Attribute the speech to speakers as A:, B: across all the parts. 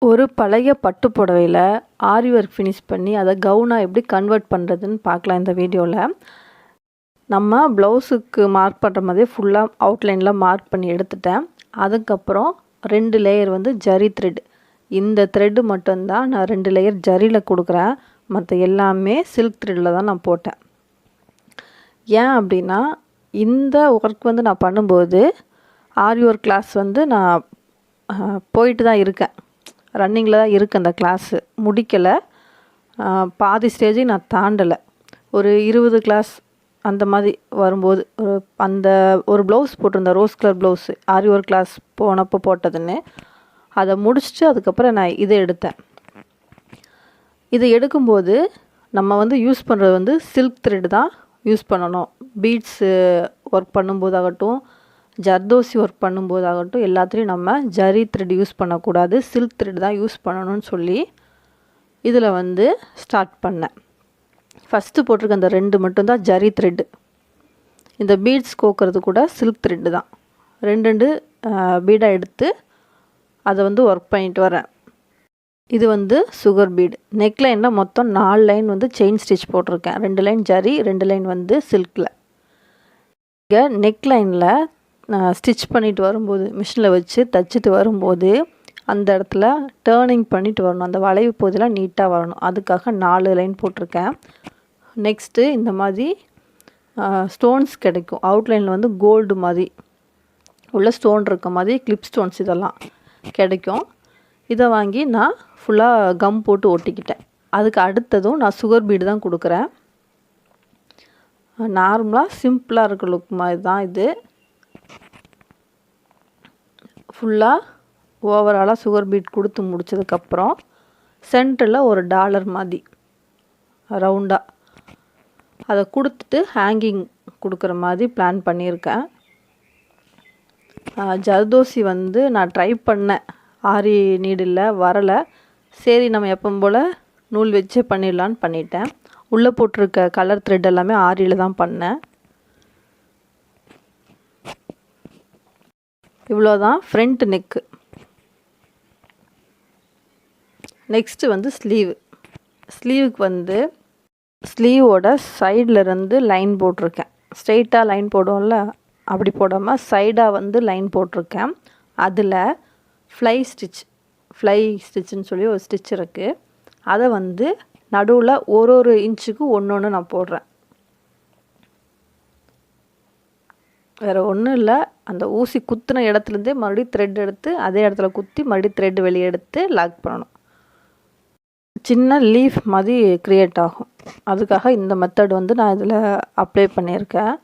A: ஒரு பழைய பட்டு புடவையில ஆரி ஒர்க் ஃபினிஷ் பண்ணி அதை கவுனா எப்படி கன்வெர்ட் பண்ணுறதுன்னு பார்க்கலாம் இந்த வீடியோவில். நம்ம ப்ளவுஸுக்கு மார்க் பண்ணுற மாதிரியே ஃபுல்லாக அவுட்லைனில் மார்க் பண்ணி எடுத்துட்டேன். அதுக்கப்புறம் 2 லேயர் ஜரி த்ரெட். இந்த த்ரெட்டு மட்டும்தான் நான் 2 லேயர் ஜரியில் கொடுக்குறேன். மற்ற எல்லாமே சில்க் த்ரெட்டில் தான் நான் போட்டேன். ஏன் அப்படின்னா இந்த ஒர்க் நான் பண்ணும்போது ஆரி ஒர்க் கிளாஸ் நான் போயிட்டு தான் இருக்கேன். ரன்னிங்கில் தான் இருக்குது அந்த கிளாஸு, முடிக்கலை. பாதி ஸ்டேஜை நான் தாண்டலை. ஒரு 20 கிளாஸ் அந்த மாதிரி வரும்போது ஒரு ப்ளவுஸ் போட்டிருந்தேன், ரோஸ் கலர் ப்ளவுஸு, ஆரி ஒர்க் கிளாஸ் போனப்போ போட்டதுன்னு. அதை முடிச்சுட்டு அதுக்கப்புறம் நான் இதை எடுத்தேன். இதை எடுக்கும்போது நம்ம யூஸ் பண்ணுறது சில்க் த்ரெட் தான் யூஸ் பண்ணணும். பீட்ஸு ஒர்க் பண்ணும்போதாகட்டும், ஜர்தோசி ஒர்க் பண்ணும்போதாகட்டும், எல்லாத்துலேயும் நம்ம ஜரி த்ரெட் யூஸ் பண்ணக்கூடாது, சில்க் த்ரெட் தான் யூஸ் பண்ணணும்னு சொல்லி இதில் ஸ்டார்ட் பண்ணேன். ஃபஸ்ட்டு போட்டிருக்க அந்த 2 மட்டும்தான் ஜரி த்ரெட்டு. இந்த பீட்ஸ் கோக்கிறது கூட சில்க் த்ரெட்டு தான். 2 பீடாக எடுத்து அதை ஒர்க் பண்ணிட்டு வரேன். இது சுகர் பீடு. நெக்லைனில் மொத்தம் 4 லைன் செயின் ஸ்டிச் போட்டிருக்கேன். 2 லைன் ஜரி, 2 லைன் சில்கில். இங்கே நெக்லைனில் நான் ஸ்டிச் பண்ணிட்டு வரும்போது, மிஷினில் வச்சு தைச்சிட்டு வரும்போது அந்த இடத்துல டேர்னிங் பண்ணிட்டு வரணும். அந்த வளைவு பகுதியெலாம் நீட்டாக வரணும். அதுக்காக 4 லைன் போட்டிருக்கேன். நெக்ஸ்ட்டு இந்த மாதிரி ஸ்டோன்ஸ் கிடைக்கும். அவுட்லைனில் கோல்டு மாதிரி உள்ள ஸ்டோன் இருக்க மாதிரி கிளிப் ஸ்டோன்ஸ் இதெல்லாம் கிடைக்கும். இதை வாங்கி நான் ஃபுல்லாக கம் போட்டு ஒட்டிக்கிட்டேன். அதுக்கு அடுத்ததும் நான் சுகர் பீடு தான் கொடுக்குறேன். நார்மலாக சிம்பிளாக இருக்க லுக் மாதிரி தான் இது. ஃபுல்லாக ஓவராலாக சுகர் பீட் கொடுத்து முடிச்சதுக்கப்புறம் சென்டரில் ஒரு டாலர் மாதிரி ரவுண்டாக அதை கொடுத்துட்டு ஹேங்கிங் கொடுக்குற மாதிரி பிளான் பண்ணியிருக்கேன். ஜர்தோசி நான் ட்ரை பண்ணேன், ஆரி நீடில் வரலை. சரி நம்ம எப்பவும் போல் நூல் வச்சே பண்ணிடலான்னு பண்ணிட்டேன். உள்ளே போட்டிருக்க கலர் த்ரெட் எல்லாமே ஆரியில் தான் பண்ணேன். இவ்வளோதான் ஃப்ரண்ட் நெக்கு. Next sleeve. ஸ்லீவுக்கு ஸ்லீவோட சைட்லேருந்து லைன் போட்டிருக்கேன். ஸ்ட்ரெயிட்டாக லைன் போடுவோம்ல, அப்படி போடாமல் சைடாக லைன் போட்டிருக்கேன். அதில் ஃப்ளை ஸ்டிச்சுன்னு சொல்லி ஒரு ஸ்டிச் இருக்குது. அதை நடுவில் ஒரு இன்ச்சுக்கு ஒன்று நான் போடுறேன். வேறு ஒன்றும் இல்லை, அந்த ஊசி குத்துன இடத்துலேருந்தே மறுபடியும் த்ரெட் எடுத்து அதே இடத்துல குத்தி மறுபடியும் த்ரெட் வெளியே எடுத்து லாக் பண்ணணும். சின்ன லீஃப் மாதிரி க்ரியேட் ஆகும். அதுக்காக இந்த மெத்தட் நான் இதில் அப்ளை பண்ணியிருக்கேன்.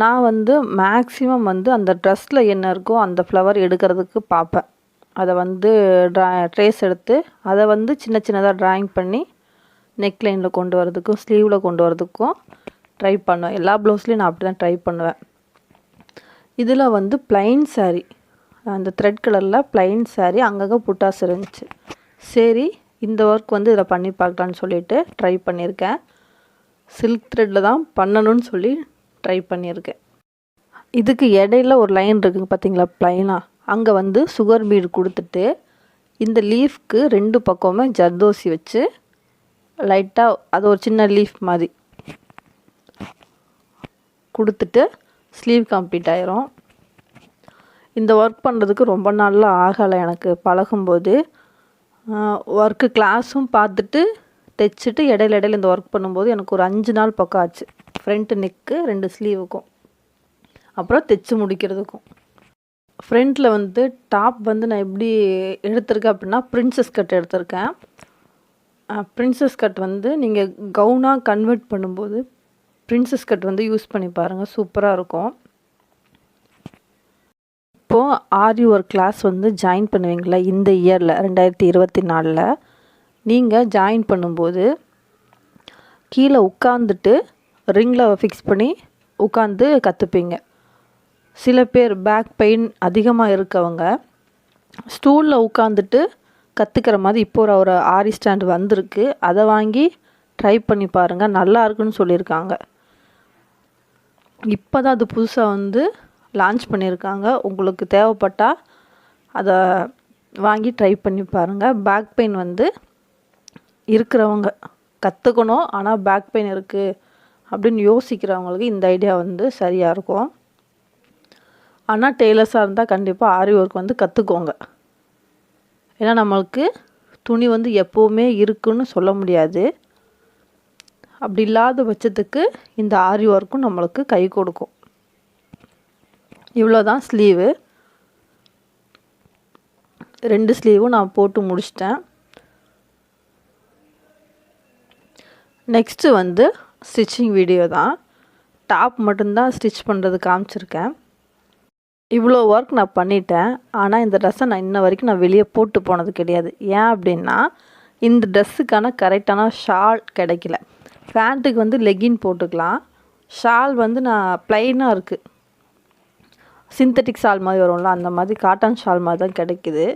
A: நான் மேக்ஸிமம் அந்த ட்ரெஸ்ஸில் என்ன இருக்கோ அந்த ஃப்ளவர் எடுக்கிறதுக்கு பார்ப்பேன். அதை ட்ரேஸ் எடுத்து அதை சின்ன சின்னதாக ட்ராயிங் பண்ணி நெக்லைனில் கொண்டு வரதுக்கும் ஸ்லீவில் கொண்டு வரதுக்கும் ட்ரை பண்ணுவேன். எல்லா ப்ளவுஸ்லேயும் நான் அப்படி தான் ட்ரை பண்ணுவேன். இதில் ப்ளைன் சாரீ, அந்த த்ரெட் கலரில் ப்ளைன் சாரீ, அங்கங்கே புட்டாஸ் இருந்துச்சு. சரி இந்த ஒர்க் இதில் பண்ணி பார்க்கலான்னு சொல்லிட்டு ட்ரை பண்ணியிருக்கேன். சில்க் த்ரெட்டில் தான் பண்ணணும்னு சொல்லி ட்ரை பண்ணியிருக்கேன். இதுக்கு இடையில ஒரு லைன் இருக்குங்க பார்த்தீங்களா, ப்ளைனாக. அங்கே சுகர் பீடு கொடுத்துட்டு இந்த லீஃப்க்கு 2 பக்கமுமே ஜர்தோசி வச்சு லைட்டாக அது ஒரு சின்ன லீஃப் மாதிரி கொடுத்துட்டு ஸ்லீவ் கம்ப்ளீட் ஆயிரும். இந்த ஒர்க் பண்ணுறதுக்கு ரொம்ப நாளில் ஆகலை எனக்கு பழகும்போது. ஒர்க்கு கிளாஸும் பார்த்துட்டு தைச்சிட்டு இடையில இந்த ஒர்க் பண்ணும்போது எனக்கு ஒரு 5 நாள் பக்கம் ஆச்சு. ஃப்ரண்ட் நெக்கு 2 ஸ்லீவுக்கும் அப்புறம் தைச்சி முடிக்கிறதுக்கும். ஃப்ரண்ட்டில் டாப் நான் எப்படி எடுத்திருக்கேன் அப்படின்னா பிரின்சஸ் கட் எடுத்திருக்கேன். பிரின்சஸ் கட் நீங்கள் கவுனாக கன்வெர்ட் பண்ணும்போது பிரின்சஸ் கட் யூஸ் பண்ணி பாருங்கள், சூப்பராக இருக்கும். இப்போது ஆரி ஒர்க் கிளாஸ் ஜாயின் பண்ணுவீங்களா இந்த இயரில் 2024ல் நீங்கள் ஜாயின் பண்ணும்போது கீழே உட்காந்துட்டு ரிங்கில் ஃபிக்ஸ் பண்ணி உட்காந்து கற்றுப்பீங்க. சில பேர் பேக் பெயின் அதிகமாக இருக்கவங்க ஸ்டூலில் உட்காந்துட்டு கற்றுக்கிற மாதிரி இப்போ ஒரு ஆரி ஸ்டாண்டு வந்திருக்கு. அதை வாங்கி ட்ரை பண்ணி பாருங்கள், நல்லா இருக்குன்னு சொல்லியிருக்காங்க. இப்போ தான் அது புதுசாக லான்ச் பண்ணியிருக்காங்க. உங்களுக்கு தேவைப்பட்டால் அதை வாங்கி ட்ரை பண்ணி பாருங்கள். பேக் பெயின் வந்து இருக்கிறவங்க கற்றுக்கணும், ஆனால் பேக் பெயின் இருக்குது அப்படின்னு யோசிக்கிறவங்களுக்கு இந்த ஐடியா வந்து சரியாக இருக்கும். ஆனால் டெய்லர்ஸாக இருந்தால் கண்டிப்பாக ஆரி ஒர்க் வந்து கற்றுக்கோங்க. ஏன்னா நம்மளுக்கு துணி வந்து எப்போவுமே இருக்குன்னு சொல்ல முடியாது. அப்படி இல்லாத பட்சத்துக்கு இந்த ஆரி ஒர்க்கும் நம்மளுக்கு கை கொடுக்கும். இவ்வளோ தான் ஸ்லீவு. 2 ஸ்லீவும் நான் போட்டு முடிச்சிட்டேன். நெக்ஸ்ட்டு வந்து ஸ்டிச்சிங் வீடியோ தான். டாப் மட்டும்தான் ஸ்டிச் பண்ணுறது காமிச்சிருக்கேன். இவ்வளோ ஒர்க் நான் பண்ணிட்டேன். ஆனால் இந்த ட்ரெஸ்ஸை நான் இன்ன வரைக்கும் நான் வெளியே போட்டு போனது கிடையாது. ஏன் அப்படின்னா இந்த ட்ரெஸ்ஸுக்கான கரெக்டான ஷால் கிடைக்கல. பேண்ட்டுக்கு வந்து லெகின் போட்டுக்கலாம். ஷால் வந்து நான் ப்ளைனாக இருக்குது, சிந்தட்டிக் ஷால் மாதிரி வரும்ல, அந்த மாதிரி காட்டன் ஷால் மாதிரி தான் கிடைக்குது.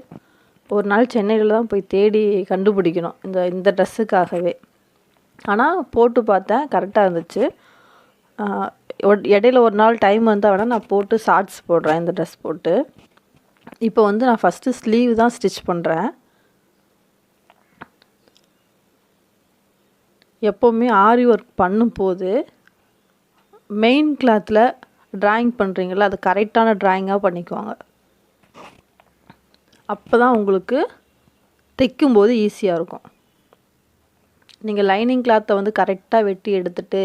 A: ஒரு நாள் சென்னையில் தான் போய் தேடி கண்டுபிடிக்கணும் இந்த ட்ரெஸ்ஸுக்காகவே. ஆனால் போட்டு பார்த்தேன், கரெக்டாக இருந்துச்சு. இடையில ஒரு நாள் டைம் வந்தால் வேணால் நான் போட்டு ஷார்ட்ஸ் போடுறேன் இந்த ட்ரெஸ் போட்டு. இப்போ வந்து நான் ஃபஸ்ட்டு ஸ்லீவ் தான் ஸ்டிச் பண்ணுறேன். எப்போவுமே ஆரி ஒர்க் பண்ணும்போது மெயின் கிளாத்தில் ட்ராயிங் பண்ணுறீங்களா, அது கரெக்டான ட்ராயிங்காக பண்ணிக்குவாங்க. அப்போ தான் உங்களுக்கு தைக்கும்போது ஈஸியாக இருக்கும். நீங்கள் லைனிங் கிளாத்தை வந்து கரெக்டாக வெட்டி எடுத்துகிட்டு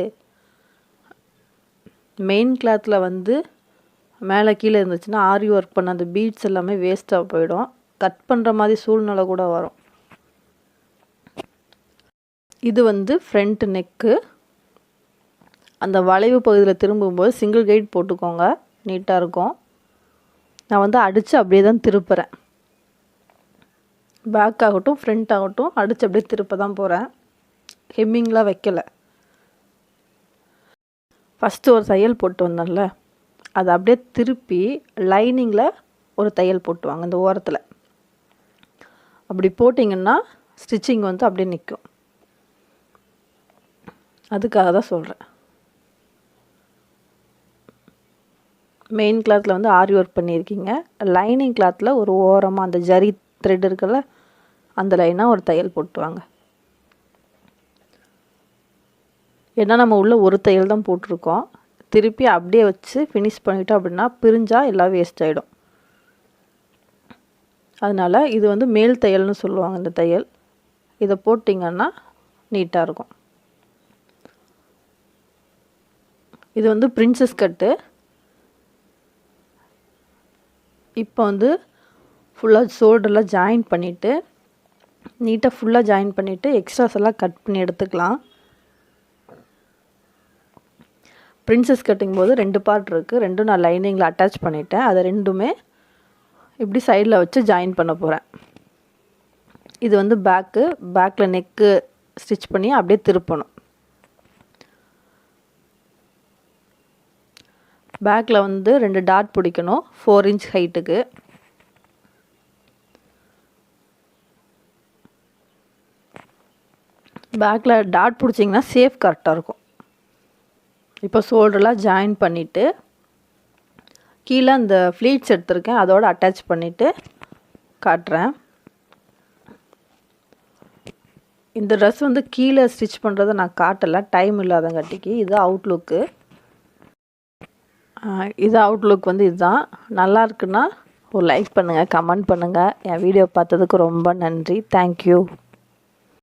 A: மெயின் கிளாத்தில் வந்து மேலே கீழே இருந்துச்சுன்னா ஆரி ஒர்க் பண்ண அந்த பீட்ஸ் எல்லாமே வேஸ்ட்டாக போயிடும். கட் பண்ணுற மாதிரி சூழ்நிலை கூட வரும். இது வந்து ஃப்ரண்ட் நெக்கு. அந்த வளைவு பகுதியில் திரும்பும்போது சிங்கிள் கைட் போட்டுக்கோங்க, நீட்டாக இருக்கும். நான் வந்து அடித்து அப்படியே தான் திருப்புறேன். பேக் ஆகட்டும் ஃப்ரண்ட் ஆகட்டும் அடித்து அப்படியே திருப்ப தான் போகிறேன். ஹெம்மிங்லாம் வைக்கலை. ஃபஸ்ட்டு ஒரு தையல் போட்டு வந்தேன்ல, அதை அப்படியே திருப்பி லைனிங்கில் ஒரு தையல் போட்டுவாங்க இந்த ஓரத்தில். அப்படி போட்டிங்கன்னா ஸ்டிச்சிங் வந்து அப்படியே நிற்கும். அதுக்காக தான் சொல்கிறேன். மெயின் கிளாத்தில் வந்து ஆரி ஒர்க் பண்ணியிருக்கீங்க, லைனிங் கிளாத்தில் ஒரு ஓரமாக அந்த ஜரி த்ரெட் இருக்குல்ல, அந்த லைனாக ஒரு தையல் போட்டுவாங்க. ஏன்னா நம்ம உள்ள ஒரு தையல் தான் போட்டிருக்கோம். திருப்பி அப்படியே வச்சு ஃபினிஷ் பண்ணிட்டோம் அப்படின்னா பிரிஞ்சால் எல்லாம் வேஸ்ட் ஆகிடும். அதனால் இது வந்து மேல் தையல்னு சொல்லுவாங்க இந்த தையல். இதை போட்டிங்கன்னா நீட்டாக இருக்கும். இது வந்து பிரின்சஸ் கட்டு. இப்போ வந்து ஃபுல்லாக ஷோல்டரில் ஜாயின் பண்ணிவிட்டு நீட்டாக ஃபுல்லாக ஜாயின் பண்ணிவிட்டு எக்ஸ்ட்ராஸ் எல்லாம் கட் பண்ணி எடுத்துக்கலாம். பிரின்சஸ் கட்டிங் போது 2 பார்ட் இருக்குது. 2ம் நான் லைனிங்கில் அட்டாச் பண்ணிட்டேன். அதை 2மே இப்படி சைடில் வச்சு ஜாயின் பண்ண போகிறேன். இது வந்து பேக்கில் நெக்கு ஸ்டிச் பண்ணி அப்படியே திருப்பணும். பேக்கில் வந்து 2 டாட் பிடிக்கணும் 4 இன்ச் ஹைட்டுக்கு. பேக்கில் டாட் பிடிச்சிங்கன்னா சேஃப் கரெக்டாக இருக்கும். இப்போ ஷோல்டர்லாம் ஜாயின் பண்ணிவிட்டு கீழே அந்த ஃப்ளீட்ஸ் எடுத்திருக்கேன், அதோடு அட்டாச் பண்ணிவிட்டு காட்டுறேன். இந்த ட்ரெஸ் வந்து கீழே ஸ்டிச் பண்ணுறதை நான் காட்டலை, டைம் இல்லாதங்காட்டிக்கு. இது அவுட்லுக்கு. இது அவுட்லுக் வந்து இதுதான். நல்லா இருக்குன்னா ஒரு லைக் பண்ணுங்கள், கமெண்ட் பண்ணுங்கள். என் வீடியோ பார்த்ததுக்கு ரொம்ப நன்றி. தேங்க்யூ.